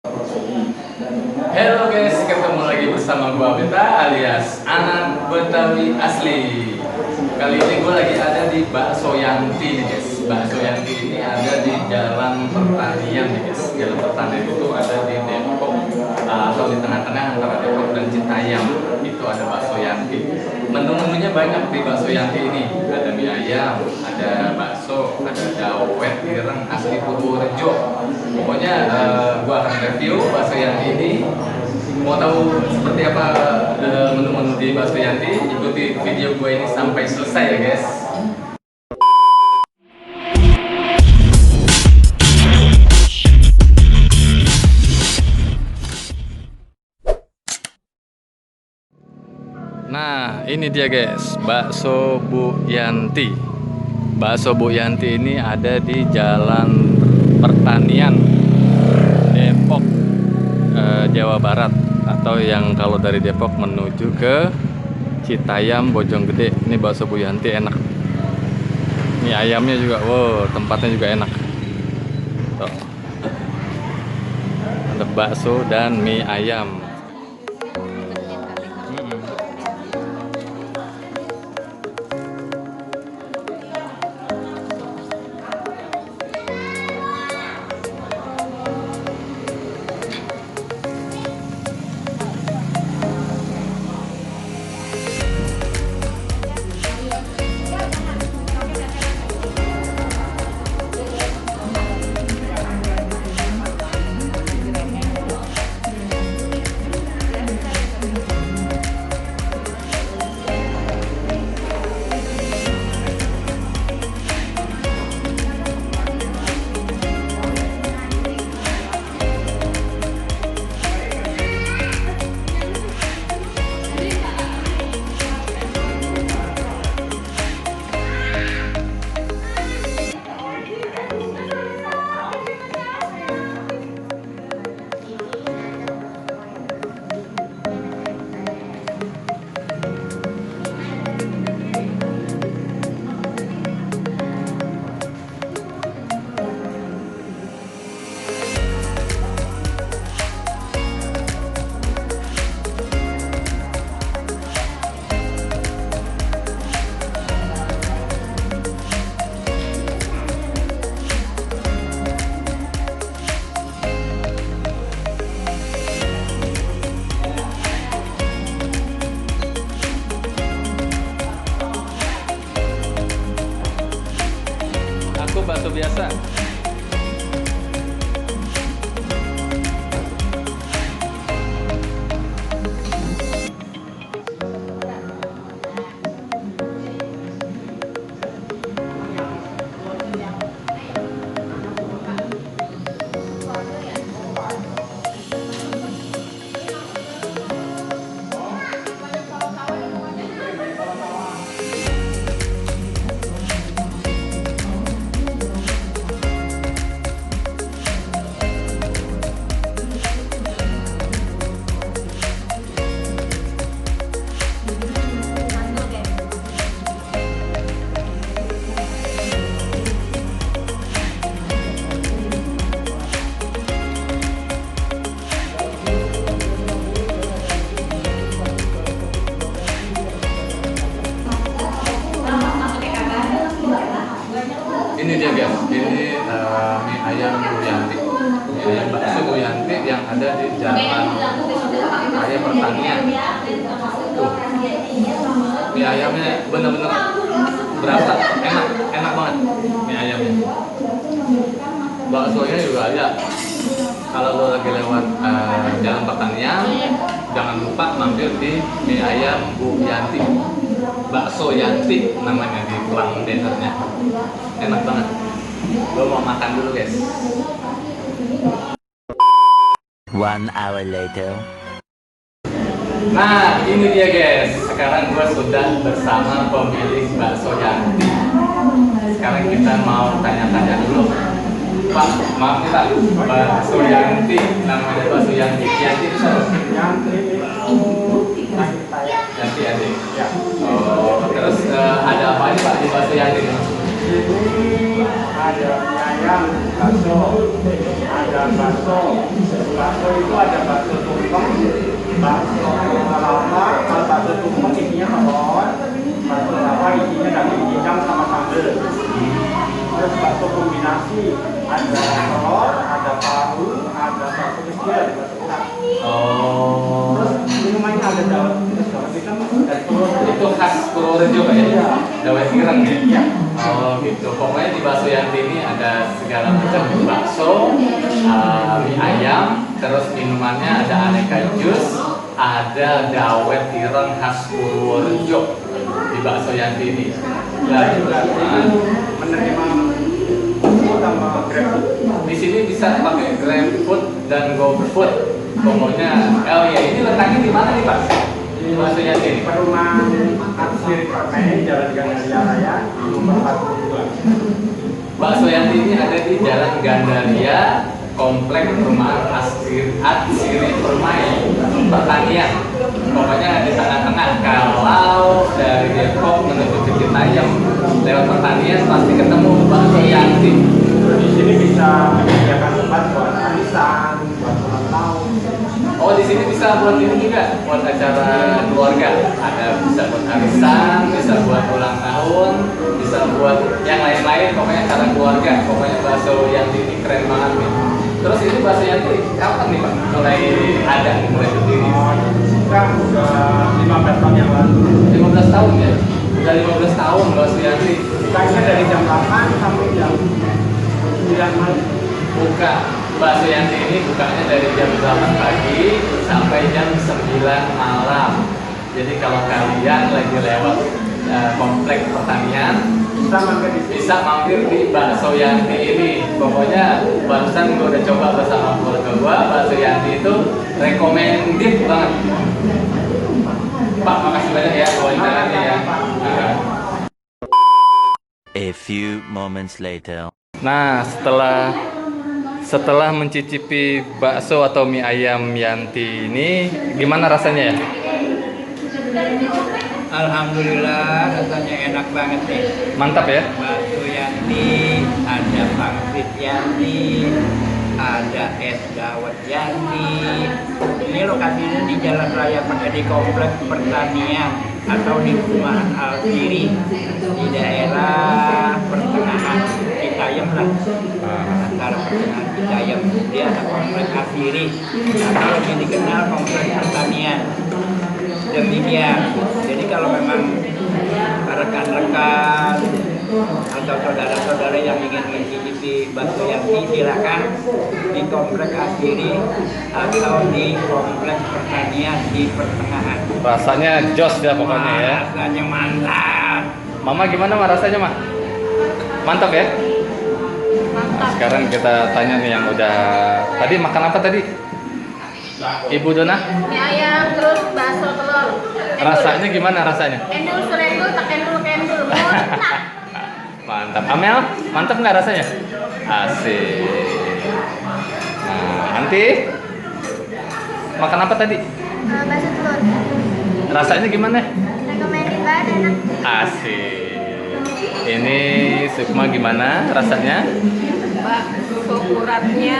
Halo guys, ketemu lagi bersama gua Beta alias anak Betawi asli. Kali ini gua lagi ada di Bakso Yanti nih guys. Bakso Yanti ini ada di Jalan Pertanian nih guys. Jalan Pertanian itu ada di Depok atau di tengah-tengah antara Depok dan Citayam. Itu ada Bakso Yanti. Menu-menunya banyak di Bakso Yanti ini. Ada mie ayam, ada bakso, ada dawet ireng asli Purworejo. Pokoknya gua akan review Bakso Yanti ini. Mau tahu seperti apa menu-menu di Bakso Yanti? Ikuti video gue ini sampai selesai ya guys. Nah, ini dia guys, Bakso Bu Yanti. Bakso Bu Yanti ini ada di Jalan Pertanian, Depok, Jawa Barat. Atau yang kalau dari Depok menuju ke Citayam, Bojonggede. Ini Bakso Bu Yanti enak. Ini ayamnya juga, wow, tempatnya juga enak. Tuh. Ada bakso dan mie ayam. Bakso biasa. Ini dia guys, ini mie ayam Bu Yanti, mie ayam bakso Bu Yanti yang ada di Jalan Raya Pertanian. Tuh, mie ayamnya bener-bener berasa, enak banget mie ayamnya. Baksonya juga ada. Kalau lo lagi lewat Jalan Pertanian, jangan lupa mampir di mie ayam Bu Yanti. Bakso Yanti namanya di pelang desertnya. Enak banget. Gue mau makan dulu guys. 1 hour later. Nah, ini dia guys. Sekarang gue sudah bersama pemilik Bakso Yanti. Sekarang kita mau tanya-tanya dulu. Pak, maaf nih Pak, Bakso Yanti, namanya Bakso Yanti. Yanti itu siapa? Yanti adik. Ya. Oh, terus ada apa aja Pak di Bakso Yanti? Ini ada mie ayam, bakso, ada bakso bakso lava, kalau bakso tumpeng isinya telur, bakso lava isinya daging cincang sama sambal. Terus bakso kombinasi ada telur, ada paru, ada bakso kecil, ada bakso besar. Oh, Terus minumannya ada dawet hitam dan telur. itu khas Purworejo Pak ya? Iya. Dawet ireng ya? Iya. Oh gitu. Pokoknya di Bakso Yanti ini ada segala macam bakso, mie ayam, terus minumannya ada aneka jus, ada dawet ireng khas Purworejo di Bakso Yanti ini. Nah, Juga itu menerima food sama grab. di sini bisa pakai GrabFood dan GoFood. Pokoknya, oh ya ini letaknya di mana nih Pak? Di Bakso Yanti ini. Perumahan Aksiri Permai, Jalan Gandaria Raya, nomor 42. Bakso Yanti ini ada di Jalan Gandaria, Komplek Perumahan Atsiri Permai, Pertanian. Pokoknya di tengah-tengah. Kalau dari Depok menuju ke Citayam lewat Pertanian pasti ketemu Bakso Yanti. Di sini bisa menyediakan tempat buat arisan, buat ulang tahun. Oh di sini bisa buat ini juga, buat acara keluarga. Ada bisa buat arisan, bisa buat ulang tahun, bisa buat yang lain-lain. Pokoknya acara keluarga. Pokoknya Bakso Yanti ini keren banget nih. Terus ini Bakso Yanti kapan nih Pak? Mulai ada, mulai berdiri? Oh, kita udah 15 tahun yang lalu. 15 tahun ya? Udah 15 tahun Bakso Yanti. Bukanya dari jam 8 sampai jam 9 malam. Buka Bakso Yanti ini bukanya dari jam 8 pagi sampai jam 9 malam. Jadi kalau kalian lagi lewat komplek pertanian, Bisa mampir di sini. bisa mampir di Bakso Yanti ini. Pokoknya barusan gue udah coba bersama keluarga gue, Bakso Yanti itu recommended banget. Pak, makasih banyak ya wawancaranya ya. A few moments later. Nah, setelah mencicipi bakso atau mie ayam Yanti ini, gimana rasanya ya? Alhamdulillah rasanya enak banget nih. Mantap ya? Bakso Yanti, ada pangsit Yanti, ada es dawet Yanti. Ini lokasinya di Jalan Raya di Komplek Pertanian atau di Perumahan Alkiri di daerah pertengahan Citayam lah. Antara pertengahan Citayam dia ada Komplek Alkiri atau lebih dikenal Komplek Pertanian. Demikian. Jadi kalau memang rekan-rekan atau saudara-saudara yang ingin mencicipi bakso Yanti, silakan di Komplek Askiri atau di Komplek Pertanian di pertengahan. Rasanya jos ya pokoknya ya. Rasanya mantap. Mama gimana mah rasanya mah? Mantap ya? Nah, sekarang kita tanya nih yang udah tadi makan apa tadi? Ibu Dona? Mie ayam terus bakso telur. Rasanya gimana rasanya? Endul surendul tak endul kendul. Mantap. Mantap. Amel, mantap nggak rasanya? Asik. Nah, nanti makan apa tadi? Bakso telur. Rasanya gimana? Recommended banget enak. Asik. Ini Sukma gimana rasanya? Bakso uratnya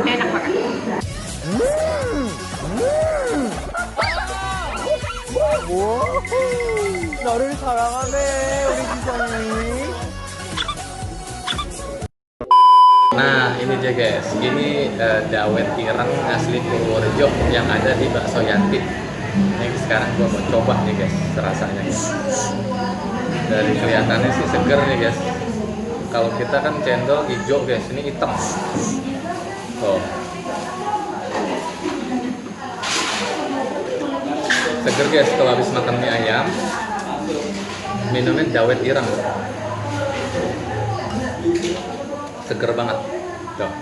enak banget. 나를 사랑하네 우리 지성이. Nah, ini dia guys. Ini dawet ireng asli Purworejo yang ada di Bakso Yanti. Ini sekarang gua mau coba nih guys, rasanya. Dari kelihatannya sih seger nih guys. Kalau kita kan cendol hijau guys, ini hitam. Tuh. Seger guys kalau habis makan mie ayam, minumnya dawet ireng. Seger banget. Tuh.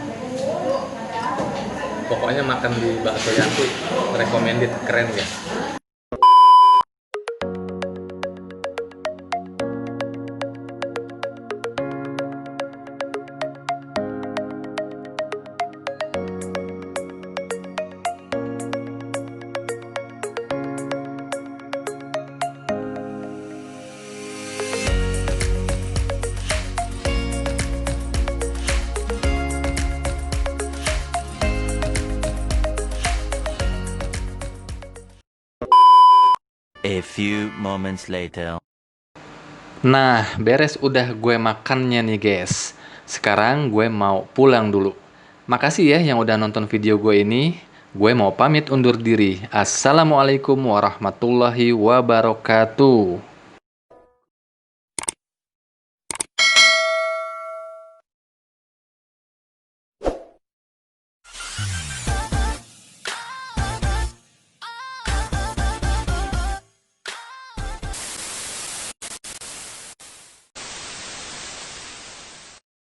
Pokoknya makan di Bakso Yanti recommended, keren ya. A few moments later. Nah, beres udah gue makannya nih guys. Sekarang gue mau pulang dulu. Makasih ya yang udah nonton video gue ini. Gue mau pamit undur diri. Assalamualaikum warahmatullahi wabarakatuh.